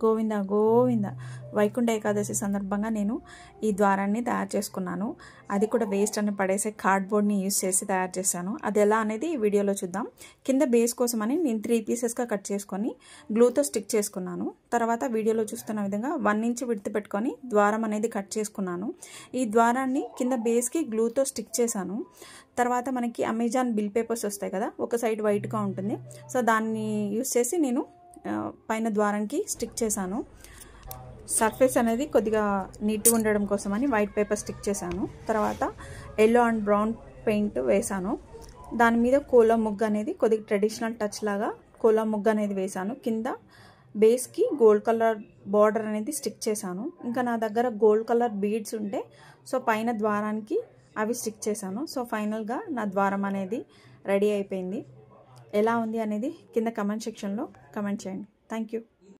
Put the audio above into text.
గోవింద గోవింద. వైకుంఠ ఏకాదశి సందర్భంగా నేను ఈ ద్వారాన్ని తయారు చేసుకున్నాను. అది కూడా వేస్ట్ అని పడేసే కార్డ్బోర్డ్ని యూజ్ చేసి తయారు చేశాను. అది ఎలా అనేది ఈ వీడియోలో చూద్దాం. కింద బేస్ కోసమని నేను 3 పీసెస్గా కట్ చేసుకొని గ్లూతో స్టిక్ చేసుకున్నాను. తర్వాత వీడియోలో చూస్తున్న విధంగా 1 ఇంచ్ విడ్త్ పెట్టుకొని ద్వారం అనేది కట్ చేసుకున్నాను. ఈ ద్వారాన్ని కింద బేస్కి గ్లూతో స్టిక్ చేశాను. తర్వాత మనకి అమెజాన్ బిల్ పేపర్స్ వస్తాయి కదా, ఒక సైడ్ వైట్గా ఉంటుంది. సో దాన్ని యూజ్ చేసి నేను పైన ద్వారానికి స్టిక్ చేశాను. సర్ఫేస్ అనేది కొద్దిగా నీట్గా ఉండడం కోసమని వైట్ పేపర్ స్టిక్ చేశాను. తర్వాత ఎల్లో అండ్ బ్రౌన్ పెయింట్ వేశాను. దాని మీద కోలా ముగ్గు అనేది కొద్దిగా ట్రెడిషనల్ టచ్ లాగా కోలా ముగ్గు అనేది వేశాను. కింద బేస్కి గోల్డ్ కలర్ బార్డర్ అనేది స్టిక్ చేశాను. ఇంకా నా దగ్గర గోల్డ్ కలర్ బీడ్స్ ఉంటే సో పైన ద్వారానికి అవి స్టిక్ చేశాను. సో ఫైనల్గా నా ద్వారం అనేది రెడీ అయిపోయింది. ఎలా ఉంది అనేది కింద కమెంట్ సెక్షన్లో కమెంట్ చేయండి. Thank you.